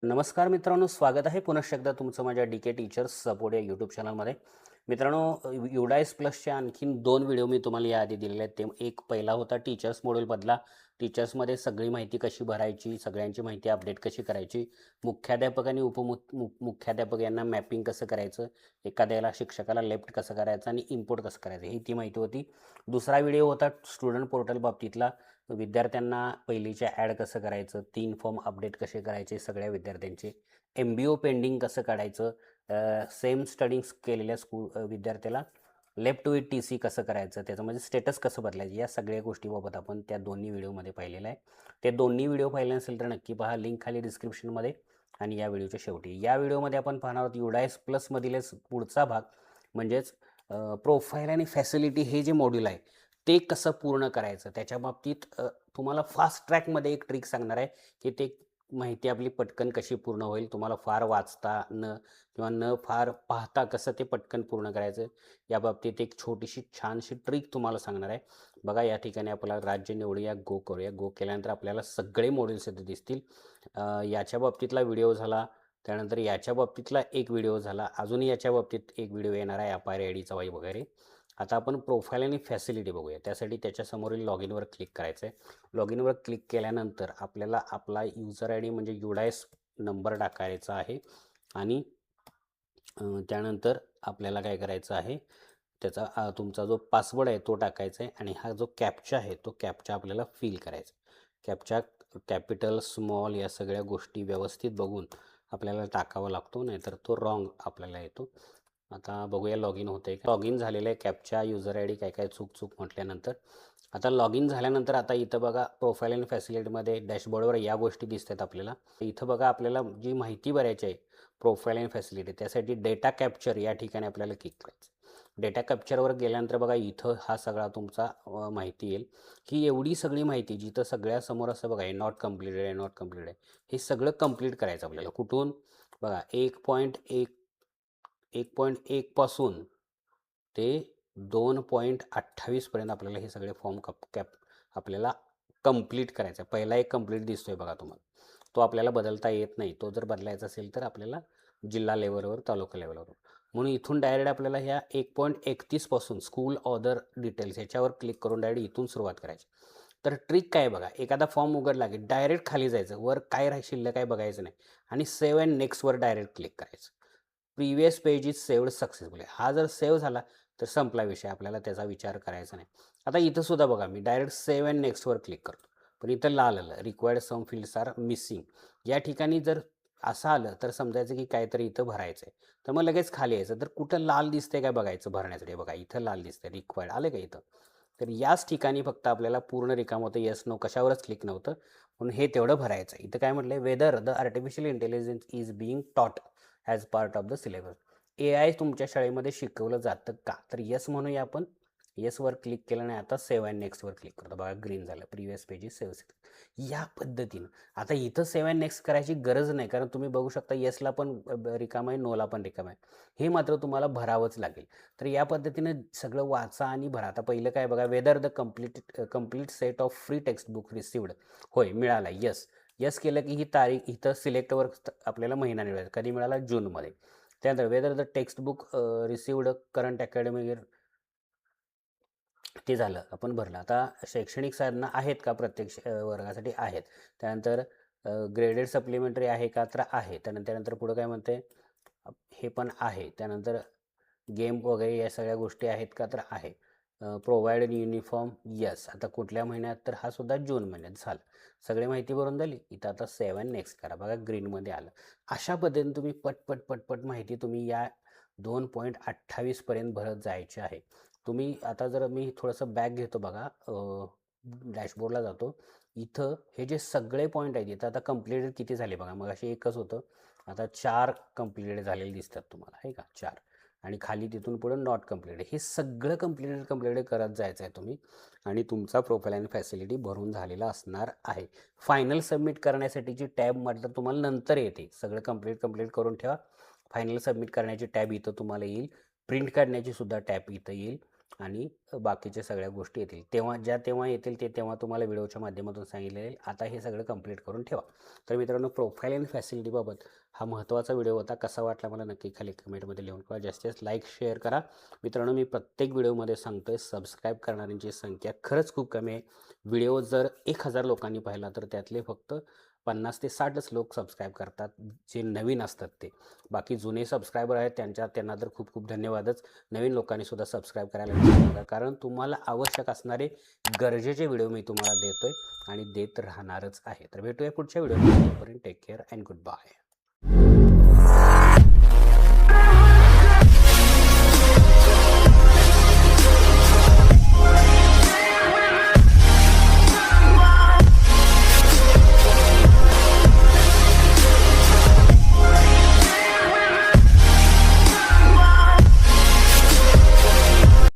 नमस्कार मित्रांनो, स्वागत आहे पुनश्च एकदा तुमचं माझ्या डी टीचर्स सपोर्ट या यूट्यूब चॅनलमध्ये. मित्रांनो, युडाईस प्लसचे आणखीन 2 व्हिडिओ मी तुम्हाला याआधी दिलेले आहेत. ते एक पहिला होता टीचर्स मॉड्यूलमधला. टीचर्समध्ये सगळी माहिती कशी भरायची, सगळ्यांची माहिती अपडेट कशी करायची, मुख्याध्यापक आणि मुख्याध्यापक यांना मॅपिंग कसं करायचं, एखाद्याला शिक्षकाला लेफ्ट कसं करायचं आणि इम्पोर्ट कसं करायचं, ही ती माहिती होती. दुसरा व्हिडिओ होता स्टुडंट पोर्टल बाबतीतला. विद्यार्थ्यांना पहिलीच्या ॲड कसं करायचं, 3 फॉर्म अपडेट कसे करायचे सगळ्या विद्यार्थ्यांचे, MBO पेंडिंग कसं काढायचं, सेम स्टडीज केलेल्या विद्यार्थ्याला लेफ्ट विथ TC कसं करायचं, त्याच्यामध्ये स्टेटस कसं बदलायचं, या सगळ्या गोष्टीबाबत आपण त्या दोन्ही व्हिडिओमध्ये पाहिलेलं आहे. ते दोन्ही व्हिडिओ पाहिले नसेल तर नक्की पहा, लिंक खाली डिस्क्रिप्शनमध्ये आणि या व्हिडिओच्या शेवटी. या व्हिडिओमध्ये आपण पाहणार आहोत युडाईस प्लसमधील पुढचा भाग, म्हणजेच प्रोफाईल आणि फॅसिलिटी हे जे मॉड्यूल आहे ते कसं पूर्ण करायचं. त्याच्या बाबतीत तुम्हाला फास्ट ट्रॅकमध्ये एक ट्रिक सांगणार आहे की ते माहिती आपली पटकन कशी पूर्ण होईल. तुम्हाला फार वाचता किंवा न फार पाहता कसं ते पटकन पूर्ण करायचं, या बाबतीत एक छोटीशी छानशी ट्रिक तुम्हाला सांगणार आहे. बघा, या ठिकाणी आपल्याला राज्य निवडूया, गो करूया. गो केल्यानंतर आपल्याला सगळे मॉड्यूल्स इथे दिसतील. याच्या बाबतीतला व्हिडिओ झाला, त्यानंतर याच्या बाबतीतला एक व्हिडिओ झाला, अजून याच्या बाबतीत एक व्हिडिओ येणार आहे FIR-IDचा वगैरे. आता आपण प्रोफाईल आणि फॅसिलिटी बघूया. त्यासाठी त्याच्यासमोरील लॉग इनवर क्लिक करायचं आहे. लॉग इनवर क्लिक केल्यानंतर आपल्याला आपला युजर ID म्हणजे युडाईस नंबर टाकायचा आहे आणि त्यानंतर आपल्याला काय करायचं आहे, त्याचा तुमचा जो पासवर्ड आहे तो टाकायचा आहे आणि हा जो कॅप्चा आहे तो कॅप्चा आपल्याला फिल करायचा. कॅप्चा कॅपिटल, स्मॉल या सगळ्या गोष्टी व्यवस्थित बघून आपल्याला टाकावा लागतो, नाहीतर तो रॉंग आपल्याला येतो. आता बघूया लॉग इन होते का. लॉग इन झालेलं आहे. कॅप्चा, युजर ID काय चूक म्हटल्यानंतर आता लॉग इन झाल्यानंतर आता इथं बघा प्रोफाईल आणि फॅसिलिटीमध्ये डॅशबोर्डवर या गोष्टी दिसतात आपल्याला. इथं बघा आपल्याला जी माहिती भरायची आहे प्रोफाईल आणि फॅसिलिटी, त्यासाठी डेटा कॅप्चर या ठिकाणी आपल्याला क्लिक करायचं. डेटा कॅप्चरवर गेल्यानंतर बघा इथं हा सगळा तुमचा माहिती येईल. ही एवढी सगळी माहिती जिथं सगळ्यासमोर असं बघा, नॉट कम्प्लिटेड आहे, नॉट कम्प्लिटेड आहे, हे सगळं कंप्लीट करायचं आपल्याला. कुठून बघा, 1.1 पासून ते 2.28 पर्यंत आपल्याला हे सगळे फॉर्म आपल्याला कंप्लीट करायचा आहे. पहिला एक कंप्लीट दिसतोय बघा तुम्हाला, तो आपल्याला बदलता येत नाही. तो जर बदलायचा असेल तर आपल्याला जिल्हा लेवलवर, तालुका लेवलवर, म्हणून इथून डायरेक्ट आपल्याला ह्या 1.31 पासून स्कूल ऑदर डिटेल्स ह्याच्यावर क्लिक करून डायरेक्ट इथून सुरुवात करायची. तर ट्रिक काय बघा, एखादा फॉर्म उघडला की डायरेक्ट खाली जायचं, वर काय शिल्लक काय बघायचं नाही आणि सेव्ह अँड नेक्स्टवर डायरेक्ट क्लिक करायचं. Previous page is saved successfully, हा जर सेव्ह झाला तर संपला विषय, आपल्याला त्याचा विचार करायचा नाही. आता इथं सुद्धा बघा, मी डायरेक्ट सेव्ह अँड नेक्स्टवर क्लिक करतो, पण इथं लाल आलं, रिक्वायर्ड सम फील्ड्स आर मिसिंग. या ठिकाणी जर असं आलं तर समजायचं की काहीतरी इथं भरायचं आहे. तर मग लगेच खाली यायचं. तर कुठं लाल दिसतंय काय बघायचं भरण्यासाठी. बघा इथं लाल दिसतंय, रिक्वायर्ड आलं का इथं. तर याच ठिकाणी फक्त आपल्याला पूर्ण रिकाम होतं, येस नो कशावरच क्लिक नव्हतं, म्हणून हे तेवढं भरायचं. इथं काय म्हटलंय, whether the artificial intelligence is being taught as part of the syllabus. AI तुमच्या शाळेमध्ये शिकवलं जातं का, तर येस म्हणूया आपण. येसवर क्लिक केलं नाही. आता सेव्ह अँड नेक्स्टवर क्लिक करतो, बघा ग्रीन झालं, प्रिव्हियस पेजेस सेव्ह. या पद्धतीनं आता इथं सेव्ह अँड नेक्स्ट करायची गरज नाही, कारण तुम्ही बघू शकता येसला पण रिकाम आहे, नोला पण रिकाम आहे. हे मात्र तुम्हाला भरावंच लागेल. तर या पद्धतीनं सगळं वाचा आणि भरा. आता पहिलं काय बघा, whether the complete set of free text book received, होय मिळाला, येस. येस केलं की ही तारीख इथं सिलेक्टवर आपल्याला महिना मिळाला, कधी मिळाला, जूनमध्ये. त्यानंतर whether the text book received current academic year, ते झालं, आपण भरलं. आता शैक्षणिक साधनं आहेत का प्रत्येक वर्गासाठी, आहेत. त्यानंतर ग्रेडेड सप्लिमेंटरी आहे का, तर आहे. त्यानंतर पुढं काय म्हणते, हे पण आहे. त्यानंतर गेम वगैरे या सगळ्या गोष्टी आहेत का, तर आहे. Provided uniform, yes. आता कुठल्या महिन्यात, तर हा सुद्धा जून महिन्यात. झालं, सगळी माहिती भरून झाली. इथं आता सेव्ह अँड नेक्स्ट करा, बघा ग्रीनमध्ये आलं. अशा पद्धतीने तुम्ही पटपट माहिती तुम्ही या 2.28 पर्यंत भरत जायचे आहे. तुम्ही आता जर मी थोडंसं बॅक घेतो बघा, डॅशबोर्डला जातो. इथं हे जे सगळे पॉईंट आहेत, इथं आता कंप्लीटेड किती झाले बघा, मग असे एकच होतं, आता 4 कंप्लीटेड झालेले दिसतात तुम्हाला, आहे का, 4. आणि खाली तिथून पुढे नॉट कंप्लीटेड. हे सगळं कंप्लीटेड करत जायचं आहे तुम्ही, आणि तुमचा प्रोफाईल आणि फॅसिलिटी भरून झालेला असणार आहे. फायनल सबमिट करण्यासाठीची टॅब म्हटलं तुम्हाला नंतर येते. सगळं कंप्लीट करून ठेवा. फायनल सबमिट करण्याची टॅब इथं तुम्हाला येईल. प्रिंट काढण्याची सुद्धा टॅब इथं येईल. आणि बाकीच्या सगळ्या गोष्टी येतील तेव्हा येतील ते तेव्हा तुम्हाला व्हिडिओच्या माध्यमातून सांगितले जाईल. आता हे सगळं कंप्लीट करून ठेवा. तर मित्रांनो, प्रोफाईल आणि फॅसिलिटीबाबत हा महत्त्वाचा व्हिडिओ होता. कसा वाटला मला नक्की खाली कमेंटमध्ये लिहून कळवा. जास्तीत जास्त लाईक शेअर करा. मित्रांनो, मी प्रत्येक व्हिडिओमध्ये सांगतोय, सबस्क्राईब करणाऱ्यांची संख्या खरंच खूप कमी आहे. व्हिडिओ जर 1000 लोकांनी पाहिला तर त्यातले फक्त 50 ते 60च लोक सबस्क्राईब करतात, जे नवीन असतात ते. बाकी जुने सबस्क्रायबर आहेत त्यांना तर खूप खूप धन्यवादच. नवीन लोकांनी सुद्धा सबस्क्राईब करायला विसरू नका, कारण तुम्हाला आवश्यक असणारे गरजेचे व्हिडिओ मी तुम्हाला देतोय आणि देत राहणारच आहे. तर भेटूया पुढच्या व्हिडिओमध्ये. तोपर्यंत take care and good bye.